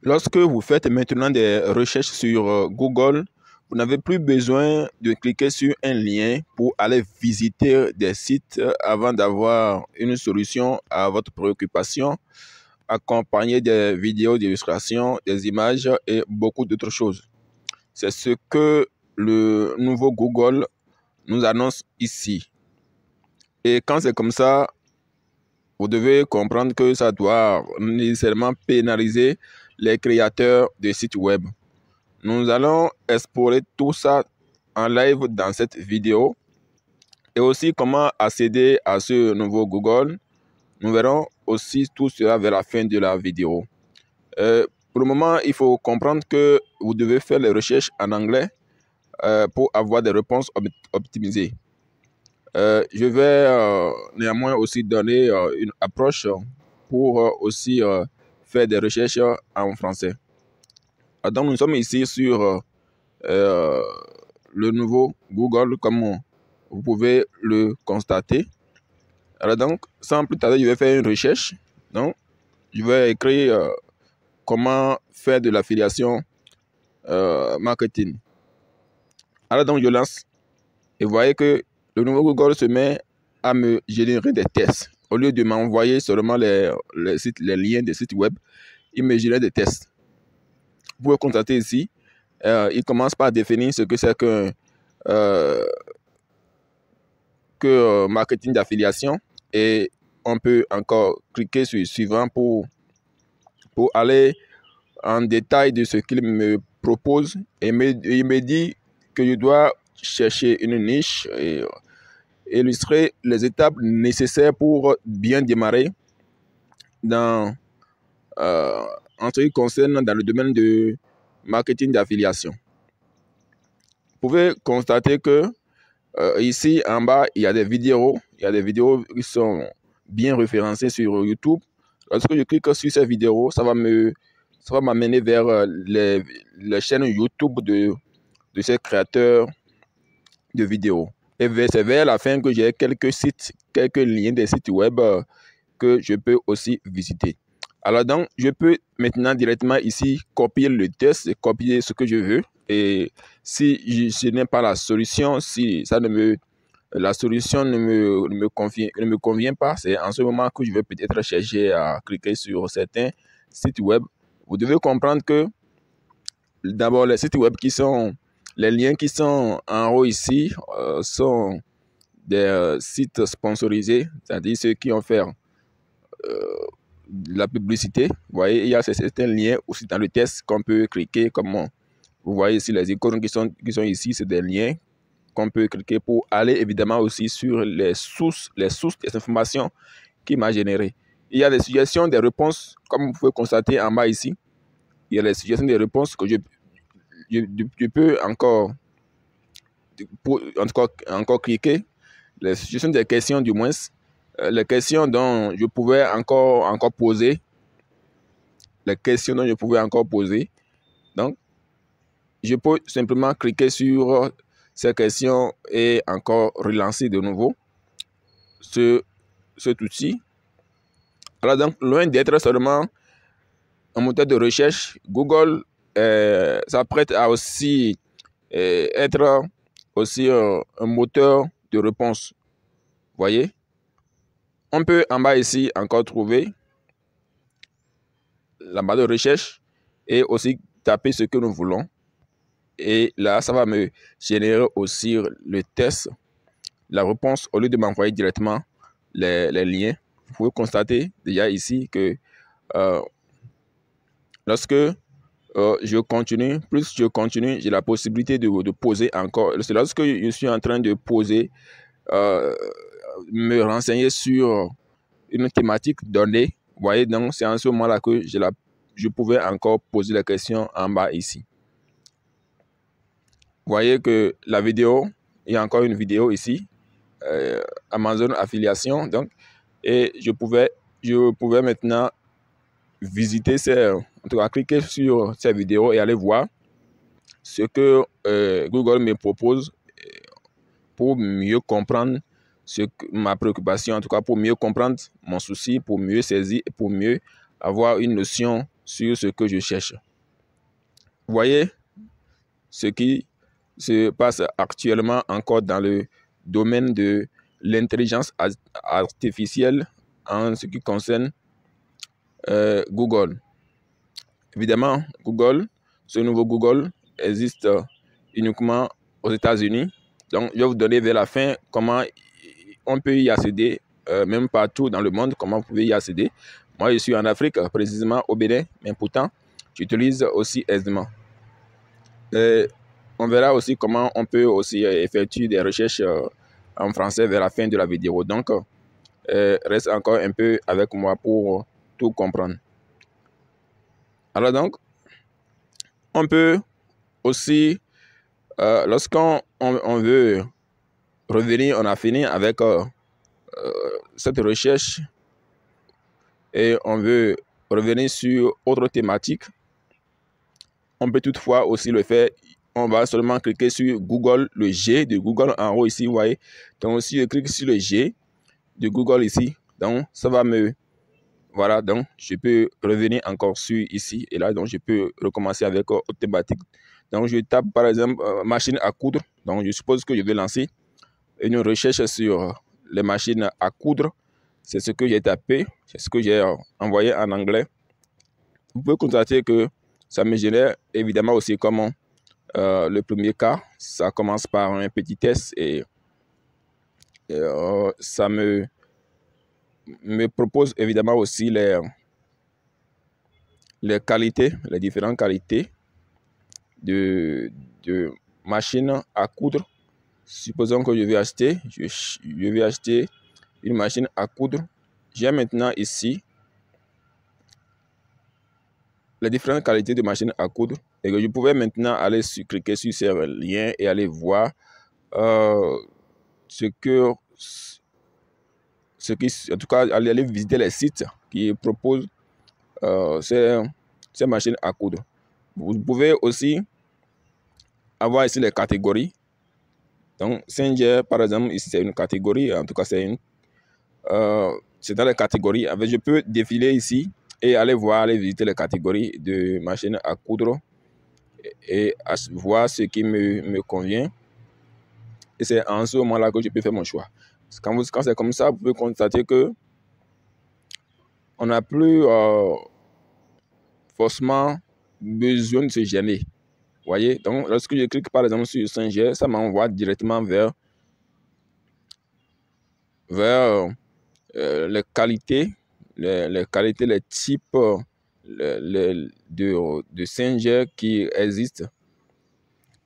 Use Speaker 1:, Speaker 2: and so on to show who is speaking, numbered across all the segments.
Speaker 1: Lorsque vous faites maintenant des recherches sur Google, vous n'avez plus besoin de cliquer sur un lien pour aller visiter des sites avant d'avoir une solution à votre préoccupation, accompagné des vidéos d'illustration, des images et beaucoup d'autres choses. C'est ce que le nouveau Google nous annonce ici. Et quand c'est comme ça, vous devez comprendre que ça doit nécessairement pénaliser les créateurs de sites web. Nous allons explorer tout ça en live dans cette vidéo et aussi comment accéder à ce nouveau Google. Nous verrons aussi tout cela vers la fin de la vidéo. Pour le moment, il faut comprendre que vous devez faire les recherches en anglais pour avoir des réponses optimisées. Je vais néanmoins aussi donner une approche pour aussi faire des recherches en français. Donc, nous sommes ici sur le nouveau Google, comme vous pouvez le constater. Alors donc, sans plus tarder, je vais faire une recherche. Donc, je vais écrire comment faire de l'affiliation marketing. Alors donc, je lance. Et vous voyez que le nouveau Google se met à me générer des tests. Au lieu de m'envoyer seulement les liens des sites web, il me génère des tests. Vous pouvez constater ici, il commence par définir ce que c'est que marketing d'affiliation. Et on peut encore cliquer sur suivant pour aller en détail de ce qu'il me propose. Et il me dit que je dois chercher une niche et illustrer les étapes nécessaires pour bien démarrer en ce qui concerne dans le domaine de marketing d'affiliation. Vous pouvez constater que ici en bas, il y a des vidéos. Il y a des vidéos qui sont bien référencées sur YouTube. Lorsque je clique sur ces vidéos, ça va m'amener vers les chaînes YouTube de ces créateurs de vidéos. Et c'est vers la fin que j'ai quelques sites, quelques liens des sites web que je peux aussi visiter. Alors donc, je peux maintenant directement ici copier le test et copier ce que je veux. Et si je n'ai pas la solution, si la solution ne me convient pas, c'est en ce moment que je vais peut-être chercher à cliquer sur certains sites web. Vous devez comprendre que d'abord, les sites web les liens qui sont en haut ici sont des sites sponsorisés, c'est-à-dire ceux qui ont fait de la publicité. Vous voyez, il y a certains liens aussi dans le test qu'on peut cliquer. Comme vous voyez ici, les icônes qui sont ici, c'est des liens qu'on peut cliquer pour aller évidemment aussi sur les sources des informations qu'il m'a générées. Il y a des suggestions, des réponses, comme vous pouvez constater en bas ici. Il y a les suggestions des réponses que je peux encore cliquer. Les suggestions des questions du moins, les questions dont je pouvais encore poser. Les questions dont je pouvais encore poser. Donc, je peux simplement cliquer sur ces questions et encore relancer de nouveau cet outil. Alors donc, loin d'être seulement un moteur de recherche, Google s'apprête à aussi être aussi un moteur de réponse. Vous voyez? On peut en bas ici encore trouver la barre de recherche et aussi taper ce que nous voulons. Et là, ça va me générer aussi le test, la réponse, au lieu de m'envoyer directement les liens. Vous pouvez constater déjà ici que lorsque je continue, j'ai la possibilité de poser encore. C'est lorsque je suis en train de poser, me renseigner sur une thématique donnée. Vous voyez, donc c'est en ce moment-là que je pouvais encore poser la question en bas ici. Vous voyez que la vidéo, il y a encore une vidéo ici, Amazon Affiliation, donc, et je pouvais maintenant visiter en tout cas cliquer sur ces vidéos et aller voir ce que Google me propose pour mieux comprendre ma préoccupation, en tout cas pour mieux comprendre mon souci, pour mieux saisir et pour mieux avoir une notion sur ce que je cherche. Vous voyez ce qui se passe actuellement encore dans le domaine de l'intelligence artificielle en ce qui concerne Google. Évidemment, ce nouveau Google existe uniquement aux États-Unis. Donc, je vais vous donner vers la fin comment on peut y accéder, même partout dans le monde, comment vous pouvez y accéder. Moi, je suis en Afrique, précisément au Bénin, mais pourtant, j'utilise aussi aisément. On verra aussi comment on peut aussi effectuer des recherches en français vers la fin de la vidéo. Donc, reste encore un peu avec moi pour tout comprendre. Alors donc, on peut aussi, lorsqu'on veut revenir, on a fini avec cette recherche et on veut revenir sur autre thématique, on peut toutefois aussi le faire. On va seulement cliquer sur Google, le G de Google en haut ici, vous voyez. Donc si je clique sur le G de Google ici, donc ça va me... Voilà, donc je peux revenir encore sur ici. Et là, donc je peux recommencer avec autre thématique. Donc je tape par exemple machine à coudre. Donc je suppose que je vais lancer une recherche sur les machines à coudre. C'est ce que j'ai tapé, c'est ce que j'ai envoyé en anglais. Vous pouvez constater que ça me génère évidemment aussi comment le premier cas. Ça commence par un petit test et ça me propose évidemment aussi les qualités, les différentes qualités de machines à coudre. Supposons que je vais acheter, je vais acheter une machine à coudre. J'ai maintenant ici les différentes qualités de machines à coudre et que je pouvais maintenant aller cliquer sur ces liens et aller voir ce qui, en tout cas, aller visiter les sites qui proposent ces machines à coudre. Vous pouvez aussi avoir ici les catégories. Donc, Singer, par exemple, ici c'est une catégorie, en tout cas c'est dans les catégories. En fait, je peux défiler ici et aller visiter les catégories de machines à coudre et voir ce qui me convient. Et c'est en ce moment-là que je peux faire mon choix. Quand c'est comme ça, vous pouvez constater que on n'a plus forcément besoin de se gêner. Vous voyez, donc lorsque je clique par exemple sur Singer, ça m'envoie directement vers les qualités, les types de Singer qui existent.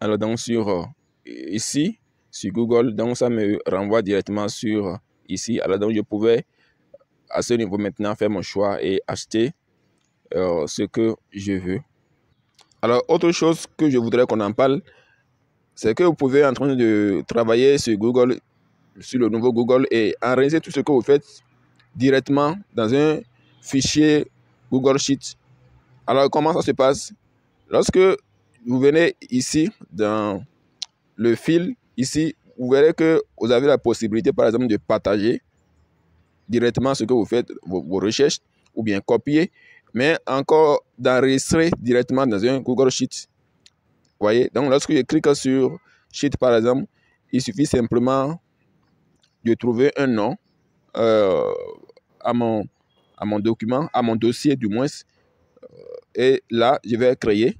Speaker 1: Alors donc ici, sur Google, donc ça me renvoie directement sur ici. Alors donc je pouvais à ce niveau maintenant faire mon choix et acheter ce que je veux. Alors autre chose que je voudrais qu'on en parle, c'est que vous pouvez être en train de travailler sur Google, sur le nouveau Google et enregistrer tout ce que vous faites directement dans un fichier Google Sheet. Alors comment ça se passe? Lorsque vous venez ici dans le fil, ici, vous verrez que vous avez la possibilité par exemple de partager directement ce que vous faites, vos recherches, ou bien copier, mais encore d'enregistrer directement dans un Google Sheet. Vous voyez? Donc lorsque je clique sur Sheet par exemple, il suffit simplement de trouver un nom à mon document, à mon dossier du moins. Et là, je vais créer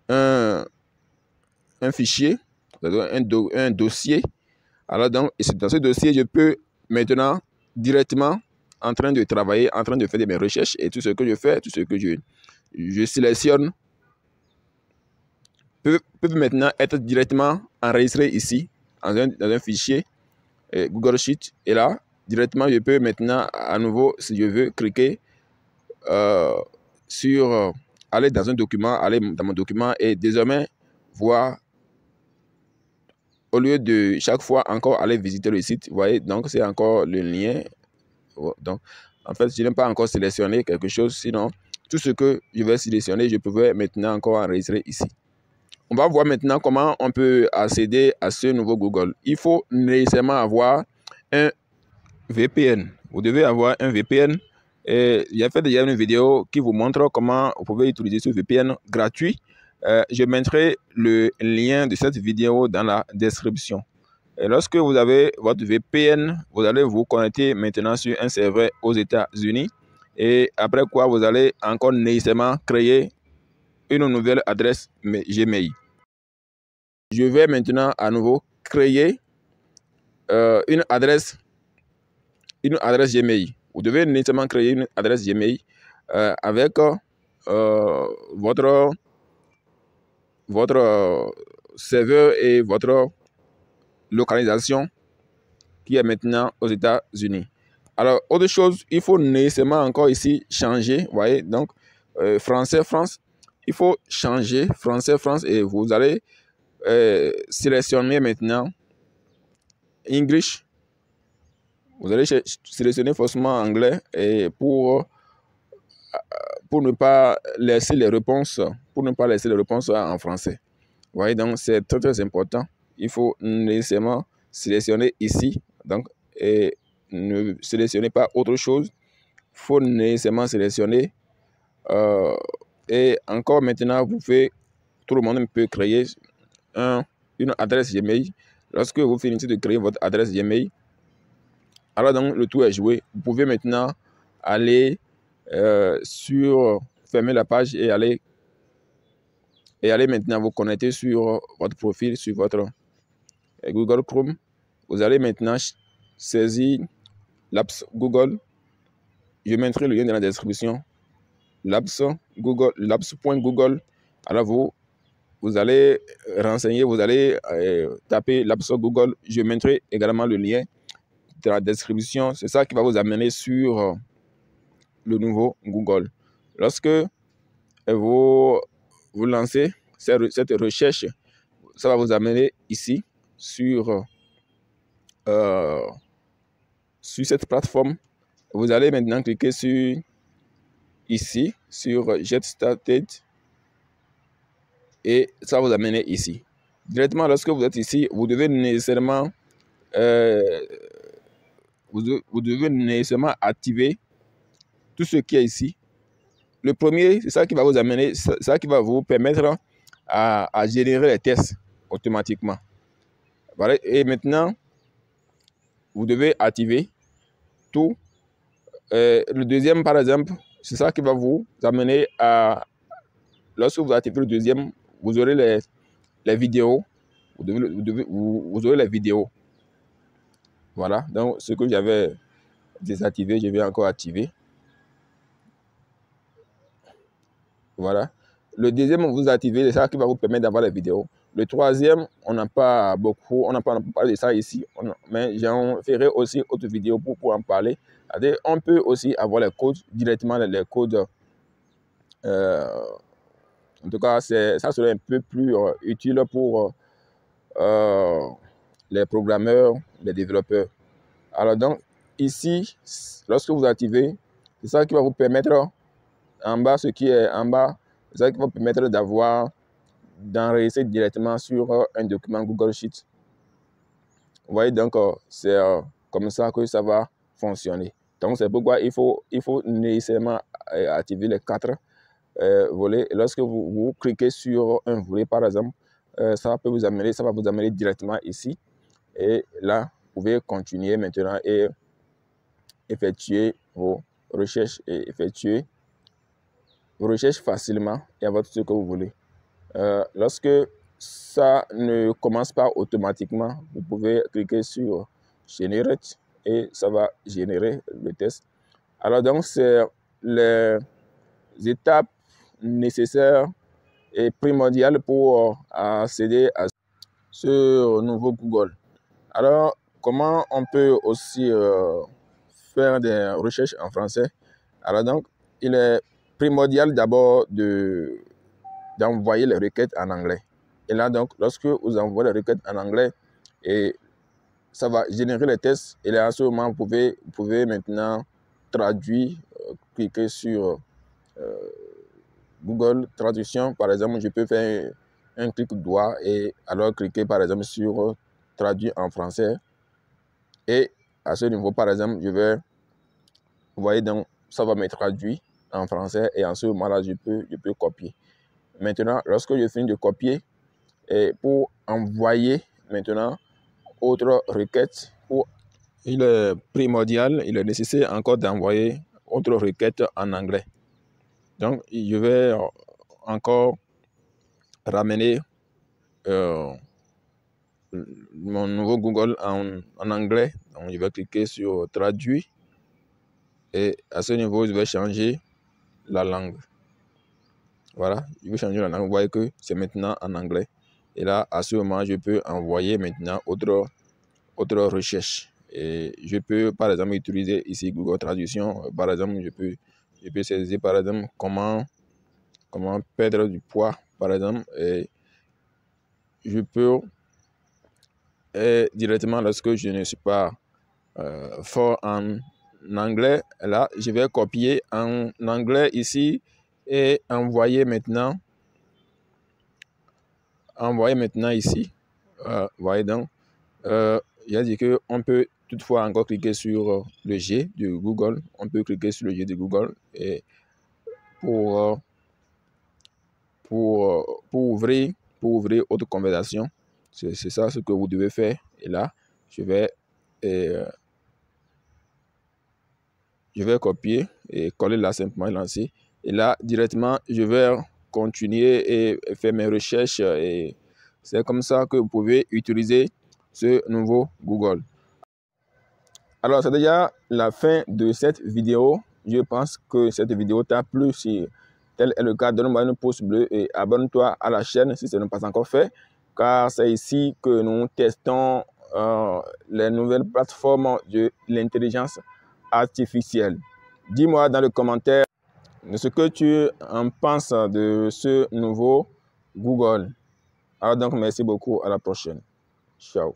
Speaker 1: un fichier, un dossier. Alors, dans ce dossier, je peux maintenant directement en train de travailler, en train de faire mes recherches et tout ce que je fais, tout ce que je sélectionne peut maintenant être directement enregistré ici dans un fichier Google Sheet. Et là, directement, je peux maintenant à nouveau, si je veux, cliquer sur aller dans un document, aller dans mon document et désormais voir, au lieu de chaque fois encore aller visiter le site, vous voyez, donc c'est encore le lien. Donc, en fait, je n'ai pas encore sélectionné quelque chose, sinon, tout ce que je vais sélectionner, je pouvais maintenant encore enregistrer ici. On va voir maintenant comment on peut accéder à ce nouveau Google. Il faut nécessairement avoir un VPN. Vous devez avoir un VPN Et j'ai fait déjà une vidéo qui vous montre comment vous pouvez utiliser ce VPN gratuit. Je mettrai le lien de cette vidéo dans la description. Et lorsque vous avez votre VPN, vous allez vous connecter maintenant sur un serveur aux États-Unis. Et après quoi, vous allez encore nécessairement créer une nouvelle adresse Gmail. Je vais maintenant à nouveau créer une adresse Gmail. Vous devez nécessairement créer une adresse Gmail avec votre serveur et votre localisation qui est maintenant aux États-Unis. Alors, autre chose, il faut nécessairement encore ici changer. Vous voyez, donc, français, France, il faut changer français, France et vous allez sélectionner maintenant English. Vous allez sélectionner forcément anglais et pour ne pas laisser les réponses, en français. Vous voyez, donc c'est très très important. Il faut nécessairement sélectionner ici. Donc, et ne sélectionnez pas autre chose. Il faut nécessairement sélectionner. Et encore maintenant, tout le monde peut créer une adresse Gmail. Lorsque vous finissez de créer votre adresse Gmail, alors donc le tour est joué. Vous pouvez maintenant aller fermer la page et aller maintenant vous connecter sur votre profil, sur votre Google Chrome. Vous allez maintenant saisir l'apps Google. Je mettrai le lien dans la description. L'apps.google. Alors vous allez renseigner, vous allez taper l'apps Google. Je mettrai également le lien dans la description. C'est ça qui va vous amener sur le nouveau Google. Lorsque vous lancez cette recherche, ça va vous amener ici sur cette plateforme. Vous allez maintenant cliquer sur Get Started et ça va vous amener ici. Directement, lorsque vous êtes ici, vous devez nécessairement activer tout ce qui est ici. Le premier, c'est ça qui va vous amener, ça qui va vous permettre à générer les tests automatiquement. Voilà. Et maintenant, vous devez activer tout. Le deuxième, par exemple, c'est ça qui va vous amener à... Lorsque vous activez le deuxième, vous aurez les vidéos. Vous aurez les vidéos. Voilà. Donc, ce que j'avais désactivé, je vais encore activer. Voilà. Le deuxième, vous activez, c'est ça qui va vous permettre d'avoir les vidéos. Le troisième, on n'a pas parlé de ça ici, mais j'en ferai aussi autre vidéo pour en parler. On peut aussi avoir les codes, directement les codes. En tout cas, ça serait un peu plus utile pour les programmeurs, les développeurs. Alors donc, ici, lorsque vous activez, c'est ça qui va vous permettre, en bas, ce qui est en bas, c'est ça qui va vous permettre d'enregistrer directement sur un document Google Sheet. Vous voyez, donc c'est comme ça que ça va fonctionner. Donc c'est pourquoi il faut nécessairement activer les 4 volets. Et lorsque vous cliquez sur un volet, par exemple, ça va vous amener directement ici. Et là, vous pouvez continuer maintenant et effectuer vos recherches facilement et avoir tout ce que vous voulez. Lorsque ça ne commence pas automatiquement, vous pouvez cliquer sur Generate et ça va générer le test. Alors donc, c'est les étapes nécessaires et primordiales pour accéder à ce nouveau Google. Alors, comment on peut aussi faire des recherches en français? Alors donc, il est primordial d'abord d'envoyer les requêtes en anglais. Et là, donc, lorsque vous envoyez les requêtes en anglais, et ça va générer les tests, et là, à ce moment, vous pouvez maintenant traduire, cliquer sur Google Traduction. Par exemple, je peux faire un clic droit et alors cliquer, par exemple, sur Traduire en français. Et à ce niveau, par exemple, vous voyez, donc, ça va me traduire en français et en ce moment-là, je peux copier. Maintenant, lorsque je finis de copier, et pour envoyer maintenant autre requête, il est primordial, il est nécessaire encore d'envoyer autre requête en anglais. Donc, je vais encore ramener mon nouveau Google en anglais. Donc, je vais cliquer sur traduire et à ce niveau, je vais changer la langue. Voilà, je vais changer la langue. Vous voyez que c'est maintenant en anglais. Et là, à ce moment, je peux envoyer maintenant autre recherche. Et je peux, par exemple, utiliser ici Google Traduction. Par exemple, je peux saisir, par exemple, comment perdre du poids, par exemple. Et je peux directement, lorsque je ne suis pas fort en anglais, là, je vais copier en anglais ici et envoyer maintenant ici. Voyez donc, j'ai dit qu'on peut toutefois encore cliquer sur le G de Google. On peut cliquer sur le G de Google et pour ouvrir autre conversation. C'est ça ce que vous devez faire. Et là, je vais copier et coller là simplement et lancer. Et là, directement, je vais continuer et faire mes recherches. Et c'est comme ça que vous pouvez utiliser ce nouveau Google. Alors, c'est déjà la fin de cette vidéo. Je pense que cette vidéo t'a plu. Si tel est le cas, donne-moi un pouce bleu et abonne-toi à la chaîne si ce n'est pas encore fait. Car c'est ici que nous testons les nouvelles plateformes de l'intelligence artificielle. Dis-moi dans le commentaire ce que tu en penses de ce nouveau Google. Alors donc, merci beaucoup. À la prochaine. Ciao.